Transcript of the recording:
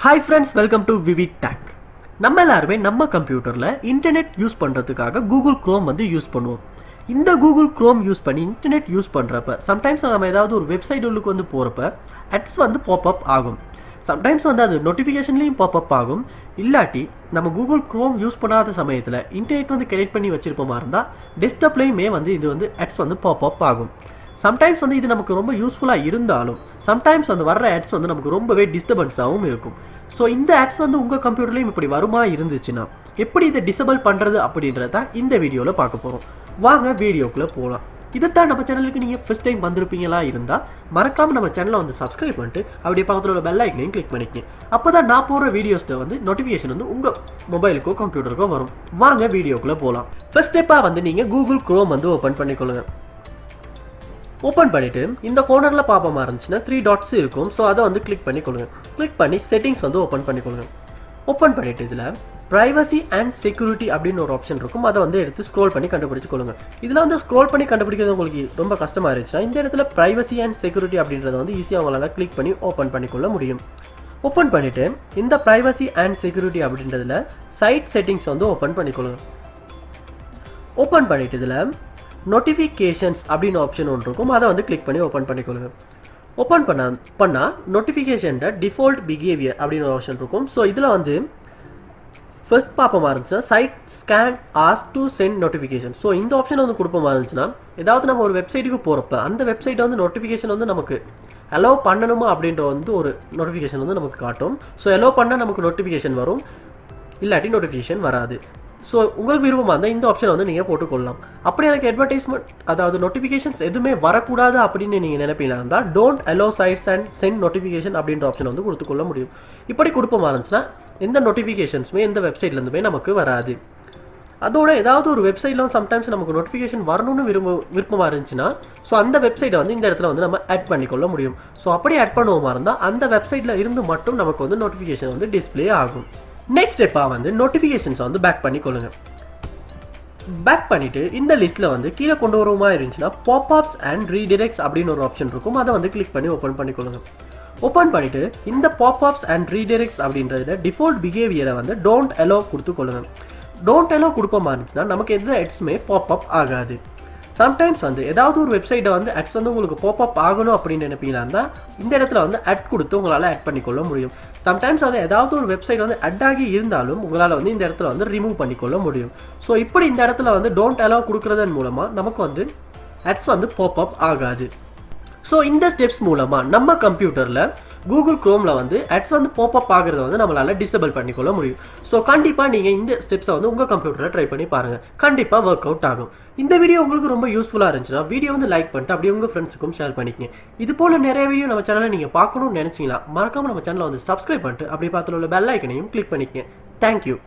Hi friends, welcome to VividTech. நம்ம எல்லாருமே நம்ம கம்ப்யூட்டர்ல இன்டர்நெட் யூஸ் பண்றதுக்காக Google Chrome வந்து யூஸ் பண்ணுவோம். இந்த Google Chrome யூஸ் பண்ணி இன்டர்நெட் யூஸ் பண்றப்ப சம்டைம்ஸ் நம்ம ஏதாவது ஒரு வெப்சைட் உள்ளுக்கு வந்து போறப்ப ads வந்து பாப்அப் ஆகும். சம்டைம்ஸ் வந்து அது நோட்டிஃபிகேஷன்லயும் பாப்அப் ஆகும். இல்லாட்டி நம்ம Google Chrome யூஸ் பண்ணாத சமயத்துல இன்டர்நெட் வந்து கனெக்ட் பண்ணி வச்சிருப்போமா இருந்தா டெஸ்க்டாப்லயுமே வந்து இது வந்து ads வந்து பாப்அப் ஆகும். சம்டைம்ஸ் வந்து இது நமக்கு ரொம்ப யூஸ்ஃபுல்லாக இருந்தாலும் சம்டைம்ஸ் வந்து வர்ற ஆட்ஸ் வந்து நமக்கு ரொம்பவே டிஸ்டர்பன்ஸாகவும் இருக்கும். ஸோ இந்த ஆட்ஸ் வந்து உங்கள் கம்ப்யூட்டர்லேயும் இப்படி வருமா இருந்துச்சுன்னா எப்படி இதை டிசேபிள் பண்ணுறது அப்படின்றத இந்த வீடியோவில் பார்க்க போகிறோம். வாங்க வீடியோக்குள்ளே போகலாம். இதைத்தான் நம்ம சேனலுக்கு நீங்கள் ஃபர்ஸ்ட் டைம் வந்திருப்பீங்களா இருந்தால் மறக்காமல் நம்ம சேனலை வந்து சப்ஸ்கிரைப் பண்ணிட்டு அப்படியே பக்கத்தில் உள்ள பெல் ஐக்கனையும் கிளிக் பண்ணிக்கங்க. அப்போ தான் நான் போகிற வீடியோஸில் வந்து நோட்டிஃபிகேஷன் வந்து உங்கள் மொபைலுக்கோ கம்ப்யூட்டருக்கோ வரும். வாங்க வீடியோக்குள்ளே போகலாம். ஃபர்ஸ்ட் ஸ்டெப்பாக வந்து நீங்கள் Google Chrome வந்து ஓப்பன் பண்ணிக்கொள்ளுங்க. ஓப்பன் பண்ணிவிட்டு இந்த கோர்னரில் பார்ப்போமா இருந்துச்சுன்னா 3 டாட்ஸ் இருக்கும். ஸோ அதை வந்து கிளிக் பண்ணிக்கொள்ளுங்க. கிளிக் பண்ணி செட்டிங்ஸ் வந்து ஓப்பன் பண்ணிக்கொள்ளுங்க. ஓப்பன் பண்ணிவிட்டு இதில் ப்ரைவசி அண்ட் செக்யூரிட்டி அப்படின்னு ஒரு ஆப்ஷன் இருக்கும். அதை வந்து எடுத்து ஸ்க்ரோல் பண்ணி கண்டுபிடிச்சிக்கொள்ளுங்க. இதில் வந்து ஸ்க்ரோல் பண்ணி கண்டுபிடிக்கிறது உங்களுக்கு ரொம்ப கஷ்டமாக இருந்துச்சுன்னா இந்த இடத்துல ப்ரைவசி அண்ட் செக்யூரிட்டி அப்படின்றத வந்து ஈஸியாக உங்களால் கிளிக் பண்ணி ஓப்பன் பண்ணிக்கொள்ள முடியும். ஓப்பன் பண்ணிவிட்டு இந்த ப்ரைவசி அண்ட் செக்யூரிட்டி அப்படின்றதுல சைட் செட்டிங்ஸ் வந்து ஓப்பன் பண்ணிக்கொள்ளுங்க. ஓப்பன் பண்ணிவிட்டு இதில் நோட்டிஃபிகேஷன்ஸ் அப்படின்னு ஆப்ஷன் ஒன்று இருக்கும். அதை வந்து கிளிக் பண்ணி ஓப்பன் பண்ணிக்கொள்ளுங்க. ஓப்பன் பண்ணால் நோட்டிஃபிகேஷன்ட டிஃபால்ட் பிஹேவியர் அப்படின்னு ஒரு ஆப்ஷன் இருக்கும். ஸோ இதில் வந்து ஃபர்ஸ்ட் பார்ப்போமா இருந்துச்சுன்னா sites can ask to send notification. So இந்த ஆப்ஷன் வந்து கொடுப்போமா இருந்துச்சுன்னா ஏதாவது நம்ம ஒரு வெப்சைட்டுக்கு போகிறப்ப அந்த வெப்சைட்டை வந்து நோட்டிஃபிகேஷன் வந்து நமக்கு அலோவ் பண்ணணுமா அப்படின்ற வந்து ஒரு நோட்டிஃபிகேஷன் வந்து நமக்கு காட்டும். ஸோ அலோவ் பண்ணால் நமக்கு நோட்டிஃபிகேஷன் வரும், இல்லாட்டி நோட்டிஃபிகேஷன் வராது. ஸோ உங்களுக்கு விருப்பமாக இருந்தால் இந்த ஆப்ஷனை வந்து நீங்கள் போட்டுக்கொள்ளலாம். அப்படி எனக்கு அட்வர்டைஸ்மெண்ட் அதாவது நோட்டிஃபிகேஷன்ஸ் எதுவுமே வரக்கூடாது அப்படின்னு நீங்கள் நினைப்பீங்களா இருந்தால் don't allow sites and send notification அப்படின்ற ஆப்ஷன் வந்து கொடுத்துக்கொள்ள முடியும். இப்படி கொடுப்போமா இருந்துச்சுன்னா எந்த நோட்டிஃபிகேஷன்ஸுமே எந்த வெப்சைட்லேருந்துமே நமக்கு வராது. அதோட ஏதாவது ஒரு வெப்சைட்டில் சம்டைம்ஸ் நமக்கு நோட்டிஃபிகேஷன் வரணும்னு விருப்பமாக இருந்துச்சுன்னா ஸோ அந்த வெப்சைட்டை வந்து இந்த இடத்துல வந்து நம்ம ஆட் பண்ணிக்கொள்ள முடியும். ஸோ அப்படி ஆட் பண்ணுவோமா இருந்தால் அந்த வெப்சைட்டில் இருந்து மட்டும் நமக்கு வந்து நோட்டிஃபிகேஷன் வந்து டிஸ்பிளே ஆகும். நெக்ஸ்ட் ஸ்டெப்பாக வந்து நோட்டிஃபிகேஷன்ஸை வந்து பேக் பண்ணிக்கொள்ளுங்க. பேக் பண்ணிவிட்டு இந்த லிஸ்ட்டில் வந்து கீழே கொண்டு வருமா இருந்துச்சுன்னா பாப்அப்ஸ் அண்ட் ரீடிரெக்ட்ஸ் அப்படின்னு ஒரு ஆப்ஷன் இருக்கும். அதை வந்து கிளிக் பண்ணி ஓப்பன் பண்ணிக்கொள்ளுங்க. ஓப்பன் பண்ணிவிட்டு இந்த பாப்அப்ஸ் அண்ட் ரீடிரெக்ட்ஸ் அப்படின்றத டிஃபால்ட் பிஹேவியரை வந்து டோன்ட் அலோ கொடுத்துக்கொள்ளுங்க. டோன்ட் அலோ கொடுப்போமா இருந்துச்சுன்னா நமக்கு எந்த ஆட்ஸுமே பாப்அப் ஆகாது. சம்டைம்ஸ் வந்து ஏதாவது ஒரு வெப்சைட்டை வந்து ஆட்ஸ் வந்து உங்களுக்கு பாப்அப் ஆகணும் அப்படின்னு நினைப்பீங்களா இருந்தால் இந்த இடத்துல வந்து ஆட் கொடுத்து உங்களால் ஆட் பண்ணிக்கொள்ள முடியும். சம்டைம்ஸ் வந்து ஏதாவது ஒரு வெப்சைட் வந்து ஆட் ஆகி இருந்தாலும் உங்களால் வந்து இந்த இடத்துல வந்து ரிமூவ் பண்ணிக்கொள்ள முடியும். ஸோ இப்படி இந்த இடத்துல வந்து டோன்ட் அலோ கொடுக்குறதன் மூலமாக நமக்கு வந்து ஆட்ஸ் வந்து பாப்அப் ஆகாது. ஸோ இந்த ஸ்டெப்ஸ் மூலமாக நம்ம கம்ப்யூட்டரில் Google Chromeல வந்து ஆட்ஸ் வந்து பாப்அப் ஆகிறத வந்து நம்மளால் டிசேபிள் பண்ணிக்கொள்ள முடியும். ஸோ கண்டிப்பாக நீங்கள் இந்த ஸ்டெப்ஸை வந்து உங்கள் கம்ப்யூட்டரில் ட்ரை பண்ணி பாருங்கள். கண்டிப்பாக ஒர்க் அவுட் ஆகும். இந்த வீடியோ உங்களுக்கு ரொம்ப யூஸ்ஃபுல்லாக இருந்துச்சுன்னா வீடியோ வந்து லைக் பண்ணிட்டு அப்படியே உங்கள் ஃப்ரெண்ட்ஸுக்கும் ஷேர் பண்ணிக்கங்க. இது போல் நிறைய வீடியோ நம்ம சேனலில் நீங்கள் பார்க்கணும்னு நினச்சிங்களா மறக்காமல் நம்ம சேனலை வந்து சப்ஸ்கிரைப் பண்ணிட்டு அப்படியே பார்த்துல உள்ள பெல் ஐக்கனையும் கிளிக் பண்ணிக்கங்க. தேங்க்யூ.